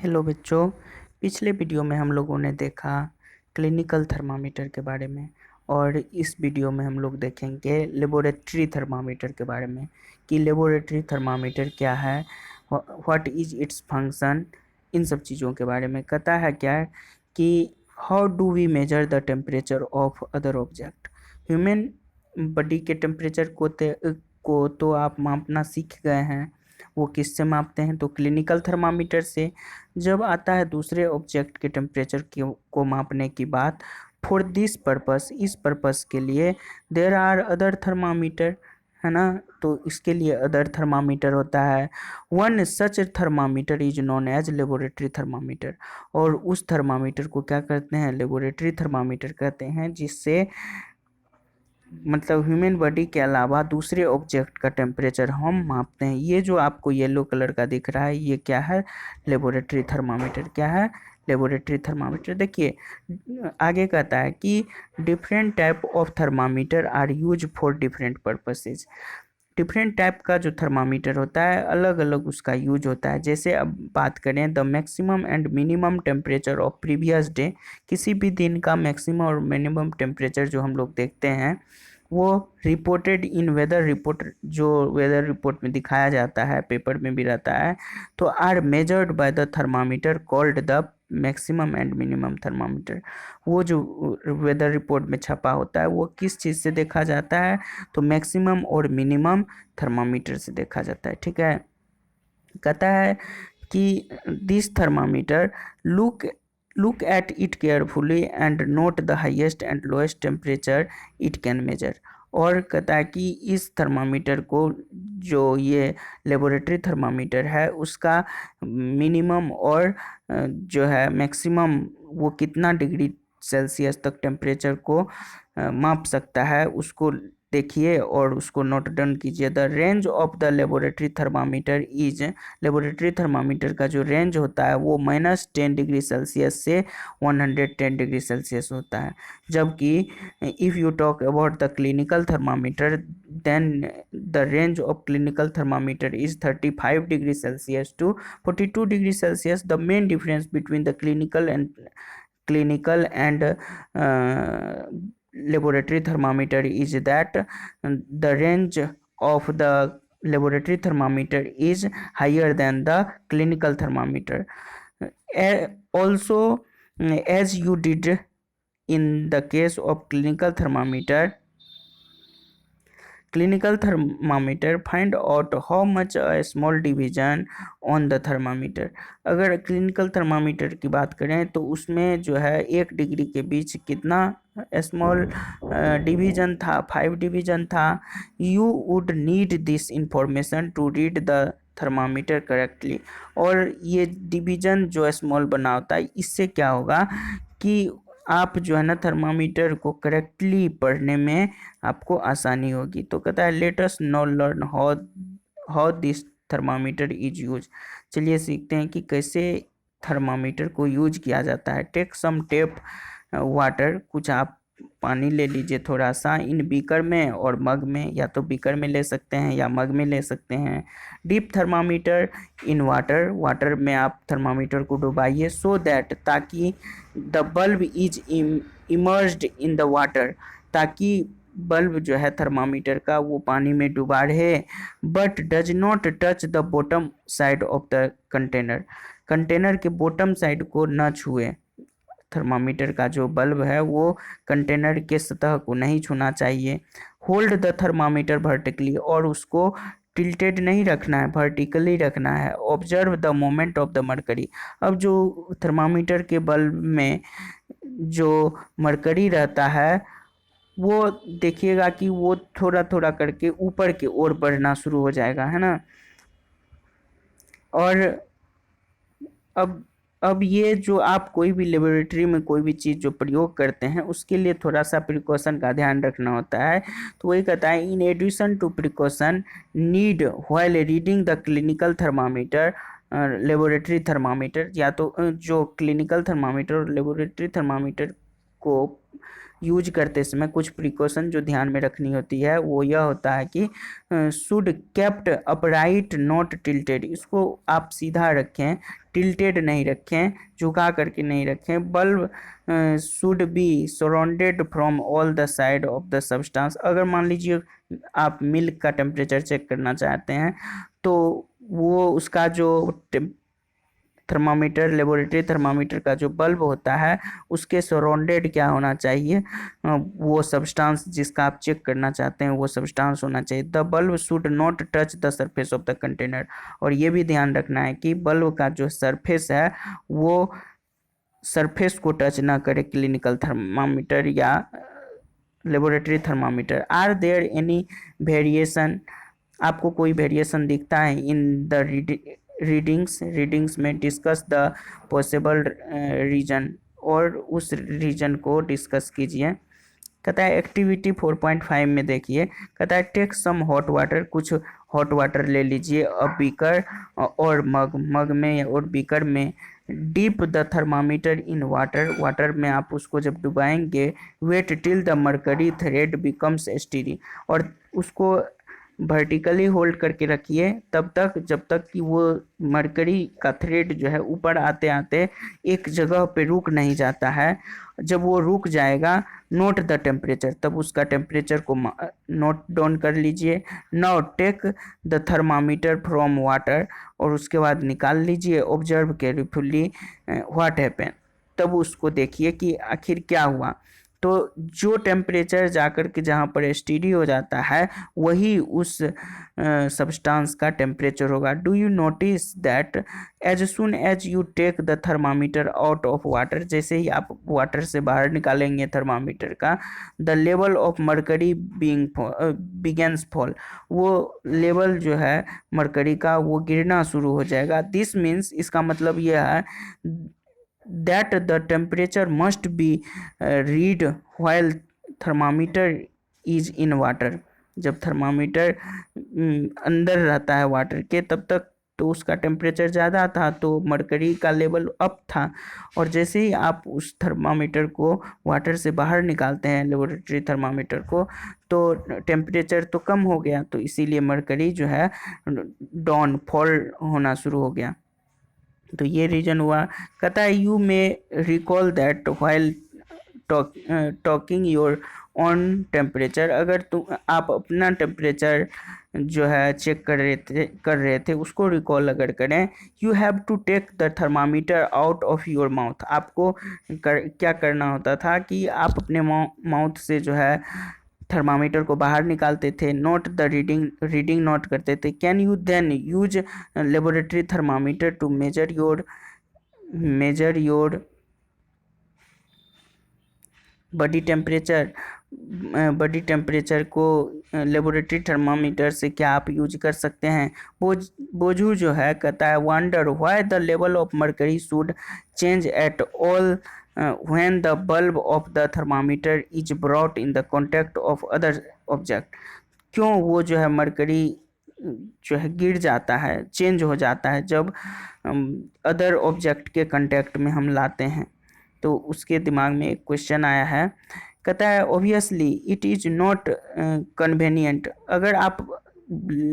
Hello बच्चों। पिछले video में हम लोगों ने देखा क्लिनिकल थर्मामीटर के बारे में और इस वीडियो में हम लोग देखेंगे लेबोरेटरी थर्मामीटर के बारे में कि लेबोरेटरी थर्मामीटर क्या है, व्हाट इज इट्स फंक्शन, इन सब चीज़ों के बारे में। कहता है क्या कि how do we measure the temperature of other object. Human body के टेम्परेचर को तो आप मापना सीख गए हैं। वो किससे मापते हैं? तो क्लिनिकल थर्मामीटर से। जब आता है दूसरे ऑब्जेक्ट के टेम्परेचर को मापने की बात, फॉर दिस पर्पस, इस पर्पस के लिए देर आर अदर थर्मामीटर, है ना। तो इसके लिए अदर थर्मामीटर होता है। One such thermometer is known as laboratory thermometer. और उस थर्मामीटर को क्या कहते हैं? लेबोरेटरी थर्मामीटर कहते हैं, जिससे मतलब ह्यूमन बॉडी के अलावा दूसरे ऑब्जेक्ट का टेम्परेचर हम मापते हैं। ये जो आपको येलो कलर का दिख रहा है, ये क्या है? Laboratory thermometer. क्या है? Laboratory thermometer. देखिए आगे कहता है कि different type of thermometer are use for different purposes. Different type का जो थर्मामीटर होता है, अलग अलग उसका यूज होता है। जैसे अब बात करें the maximum and minimum temperature of previous day, किसी भी दिन का मैक्सिमम और मिनिमम टेम्परेचर जो हम लोग देखते हैं वो रिपोर्टेड इन वेदर रिपोर्ट, जो वेदर रिपोर्ट में दिखाया जाता है, पेपर में भी रहता है, तो are measured by the thermometer called the maximum and minimum thermometer. वो जो वेदर रिपोर्ट में छपा होता है वो किस चीज़ से देखा जाता है? तो मैक्सिमम और मिनिमम थर्मामीटर से देखा जाता है। ठीक है। कहता है कि this thermometer look look at it carefully and note the highest and lowest temperature it can measure. और कहता है कि इस थर्मामीटर को, जो ये लेबोरेटरी थर्मामीटर है, उसका मिनिमम और जो है मैक्सिमम, वो कितना डिग्री सेल्सियस तक टेम्परेचर को माप सकता है, उसको देखिए और उसको नोट डाउन कीजिए। The range of the laboratory thermometer is, laboratory thermometer का जो रेंज होता है वो -10 डिग्री सेल्सियस से 110 डिग्री सेल्सियस होता है। जबकि if you talk about the clinical thermometer, then the range of clinical thermometer is 35 degree Celsius to 42 degree Celsius. The main difference between the clinical and laboratory thermometer is that the range of the laboratory thermometer is higher than the clinical thermometer. Also, as you did in the case of clinical thermometer find out how much a small division on the thermometer। अगर clinical thermometer की बात करें तो उसमें जो है 1 degree के बीच कितना स्मॉल डिवीजन था, 5 डिवीजन था। You would need this information to read the thermometer correctly. और ये डिवीजन जो स्मॉल बना होता है, इससे क्या होगा कि आप जो है ना थर्मामीटर को करेक्टली पढ़ने में आपको आसानी होगी। तो कहता है let us now learn how how this thermometer is use. चलिए सीखते हैं कि कैसे थर्मामीटर को यूज किया जाता है। टेक सम टेप वाटर, कुछ आप पानी ले लीजिए थोड़ा सा, इन बीकर में और मग में, या तो बीकर में ले सकते हैं या मग में ले सकते हैं। Deep thermometer in water, water में आप थर्मामीटर को डुबाइए, सो दैट, ताकि the bulb is emerged in the water, ताकि बल्ब जो है थर्मामीटर का वो पानी में डूबा रहे, but does not touch the bottom side of the container, container के बॉटम साइड को न छुए। थर्मामीटर का जो बल्ब है वो कंटेनर के सतह को नहीं छूना चाहिए। होल्ड द थर्मामीटर वर्टिकली, और उसको टिल्टेड नहीं रखना है, वर्टिकली रखना है। Observe the moment of the mercury. अब जो थर्मामीटर के बल्ब में जो मरकरी रहता है वो देखिएगा कि वो थोड़ा थोड़ा करके ऊपर की ओर बढ़ना शुरू हो जाएगा, है ना। और अब ये जो आप कोई भी लेबोरेटरी में कोई भी चीज़ जो प्रयोग करते हैं उसके लिए थोड़ा सा प्रिकॉशन का ध्यान रखना होता है। तो वही कहता है in addition to precaution need while reading the clinical thermometer, laboratory thermometer, या तो जो क्लिनिकल थर्मामीटर और लेबोरेटरी थर्मामीटर को यूज करते समय कुछ प्रिकॉशन जो ध्यान में रखनी होती है वो यह होता है कि should kept upright not tilted, इसको आप सीधा रखें, टिल्टेड नहीं रखें, झुका करके नहीं रखें। Bulb should be surrounded from all the side of the substance. अगर मान लीजिए आप मिल्क का टेम्परेचर चेक करना चाहते हैं तो वो उसका जो थर्मामीटर, लेबोरेटरी थर्मामीटर का जो बल्ब होता है उसके सराउंडेड क्या होना चाहिए, वो सब्सटेंस जिसका आप चेक करना चाहते हैं वो सब्सटेंस होना चाहिए। The bulb should not touch the surface of the container. और ये भी ध्यान रखना है कि बल्ब का जो सरफेस है वो सरफेस को टच ना करे क्लिनिकल थर्मामीटर या laboratory thermometer. Are there any variation, आपको कोई वेरिएशन दिखता है इन द रीडिंग्स में डिस्कस द पॉसिबल रीजन, और उस रीजन को डिस्कस कीजिए। कहता है एक्टिविटी 4.5 में देखिए, कहता है टेक सम हॉट वाटर, कुछ हॉट वाटर ले लीजिए, अब बीकर और मग में और बीकर में dip the thermometer in water में आप उसको जब डुबाएंगे, wait till the mercury thread becomes steady, और उसको वर्टिकली होल्ड करके रखिए तब तक जब तक कि वो मरकरी का थ्रेड जो है ऊपर आते आते एक जगह पे रुक नहीं जाता है। जब वो रुक जाएगा, नोट द टेम्परेचर, तब उसका टेम्परेचर को नोट डाउन कर लीजिए। Now take the thermometer from water, और उसके बाद निकाल लीजिए। ऑब्जर्व केयरफुली व्हाट हैपन, तब उसको देखिए कि आखिर क्या हुआ। तो जो टेम्परेचर जाकर के जहाँ पर स्टडी हो जाता है वही उस सब्सटेंस का टेम्परेचर होगा। Do you notice that as soon as you take the thermometer out of water, जैसे ही आप वाटर से बाहर निकालेंगे थर्मामीटर का, the level of mercury begins fall, वो लेवल जो है मरकरी का वो गिरना शुरू हो जाएगा। दिस मीन्स, इसका मतलब यह है that the temperature must be read while thermometer is in water। जब थर्मामीटर अंदर रहता है वाटर के तब तक तो उसका टेम्परेचर ज़्यादा था, तो मरकरी का लेवल अप था, और जैसे ही आप उस थर्मामीटर को वाटर से बाहर निकालते हैं, लेबोरेटरी थर्मामीटर को, तो टेम्परेचर तो कम हो गया, तो इसीलिए मरकरी जो है डाउन फॉल होना शुरू हो गया। तो ये रीजन हुआ। कहता है you may recall that while talking your on temperature, अगर आप अपना टेम्परेचर जो है चेक कर रहे थे उसको रिकॉल अगर करें, you have to take the thermometer out of your mouth. आपको क्या करना होता था कि आप अपने माउथ से जो है थर्मामीटर को बाहर निकालते थे, नोट द रीडिंग नोट करते थे। Can you then use laboratory thermometer to measure your body temperature को लेबोरेटरी थर्मामीटर से क्या आप यूज कर सकते हैं। बोझू जो है कहता है wonder why the level of mercury should change at all when the bulb of the thermometer is brought in the contact of other object। क्यों वो जो है मरकरी जो है गिर जाता है, चेंज हो जाता है जब अदर ऑब्जेक्ट के कांटेक्ट में हम लाते हैं। तो उसके दिमाग में एक क्वेश्चन आया है, कहता है obviously it is not convenient. अगर आप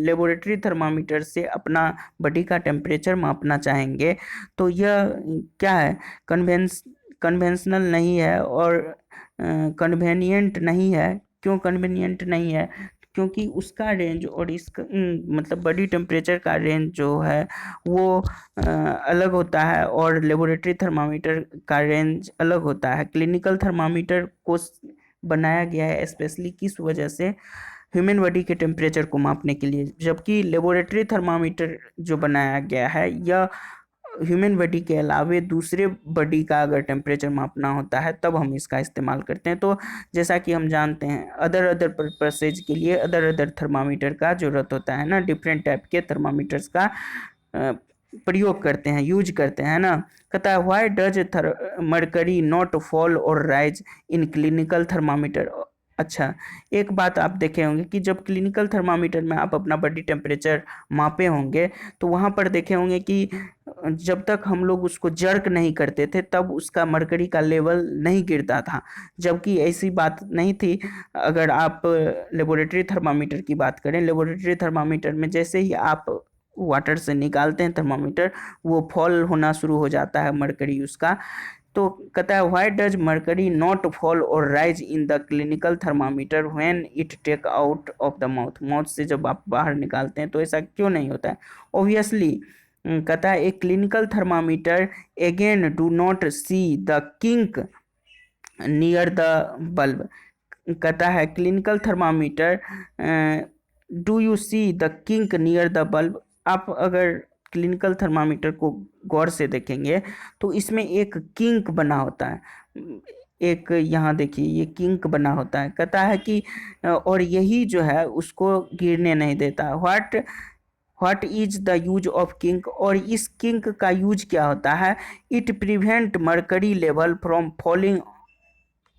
लेबोरेटरी थर्मामीटर से अपना बॉडी का टेम्परेचर मापना चाहेंगे तो यह क्या है, कन्वेंशनल नहीं है और कन्वेनियंट नहीं है। क्यों कन्वेनियंट नहीं है, क्योंकि उसका रेंज और इसका मतलब बॉडी टेम्परेचर का रेंज जो है वो अलग होता है और लेबोरेटरी थर्मामीटर का रेंज अलग होता है। क्लिनिकल थर्मामीटर को बनाया गया है स्पेशली किस वजह से, ह्यूमन बॉडी के टेम्परेचर को मापने के लिए, जबकि लेबोरेटरी थर्मामीटर जो बनाया गया है यह ह्यूमन बॉडी के अलावे दूसरे बॉडी का अगर टेम्परेचर मापना होता है तब हम इसका इस्तेमाल करते हैं। तो जैसा कि हम जानते हैं अदर पर्पसेज के लिए अदर थर्मामीटर का ज़रूरत होता है ना, डिफरेंट टाइप के थर्मामीटर्स का प्रयोग करते हैं, यूज करते हैं ना। कहता है why does mercury not fall और राइज इन क्लिनिकल थर्मामीटर। अच्छा, एक बात आप देखे होंगे कि जब क्लिनिकल थर्मामीटर में आप अपना बॉडी टेम्परेचर मापे होंगे तो वहाँ पर देखे होंगे कि जब तक हम लोग उसको जर्क नहीं करते थे तब उसका मरकरी का लेवल नहीं गिरता था, जबकि ऐसी बात नहीं थी। अगर आप लेबोरेटरी थर्मामीटर की बात करें, लेबोरेटरी थर्मामीटर में जैसे ही आप वाटर से निकालते हैं थर्मामीटर, वो फॉल होना शुरू हो जाता है मरकरी उसका। तो कहता है why does mercury not fall और rise in the clinical thermometer when it take out of the mouth. Mouth से जब आप बाहर निकालते हैं तो ऐसा क्यों नहीं होता है? ऑब्वियसली कहता है a clinical thermometer again do not see the kink near the bulb. कहता है clinical thermometer do you see the kink near the bulb. आप अगर क्लिनिकल थर्मामीटर को गौर से देखेंगे तो इसमें एक किंक बना होता है, एक यहाँ देखिए ये किंक बना होता है। कहता है कि और यही जो है उसको गिरने नहीं देता। What is the use of kink, और इस किंक का यूज क्या होता है? It prevent mercury level from falling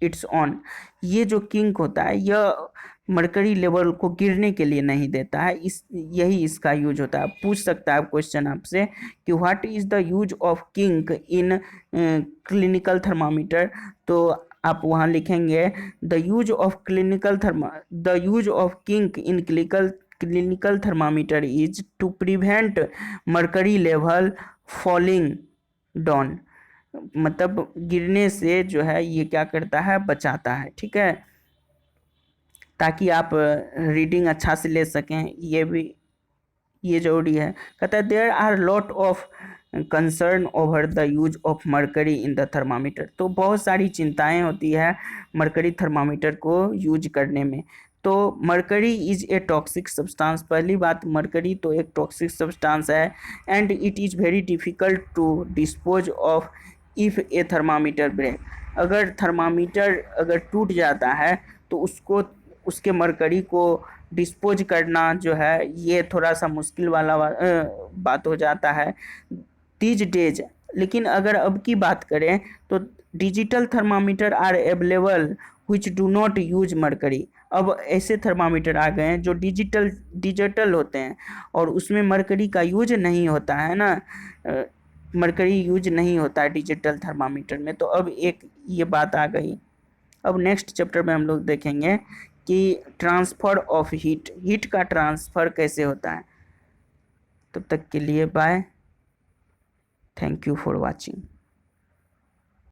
it's on. ये जो किंक होता है यह मरकरी लेवल को गिरने के लिए नहीं देता है, यही इसका यूज होता है। पूछ सकता है क्वेश्चन आपसे कि what is the use of kink in clinical thermometer, तो आप वहाँ लिखेंगे the use of kink in clinical thermometer is to prevent mercury level falling down. मतलब गिरने से जो है ये क्या करता है, बचाता है। ठीक है, ताकि आप रीडिंग अच्छा से ले सकें, ये जरूरी है। कहता है there are lot of concern over the use of mercury in the thermometer. तो बहुत सारी चिंताएं होती है मरकरी थर्मामीटर को यूज करने में। तो mercury is a toxic substance. पहली बात, मरकरी तो एक टॉक्सिक सब्सटेंस है and it is very difficult to dispose of if a thermometer break. अगर थर्मामीटर अगर टूट जाता है तो उसको उसके मरकरी को डिस्पोज करना जो है ये थोड़ा सा मुश्किल वाला बात हो जाता है दीज डेज। लेकिन अगर अब की बात करें तो digital thermometer are available which do not use mercury. अब ऐसे थर्मामीटर आ गए हैं जो डिजिटल होते हैं और उसमें मरकरी का यूज नहीं होता है ना, मरकरी यूज नहीं होता है डिजिटल थर्मामीटर में। तो अब एक ये बात आ गई। अब नेक्स्ट चैप्टर में हम लोग देखेंगे कि ट्रांसफ़र ऑफ हीट का ट्रांसफ़र कैसे होता है। तब तक के लिए bye, thank you for watching.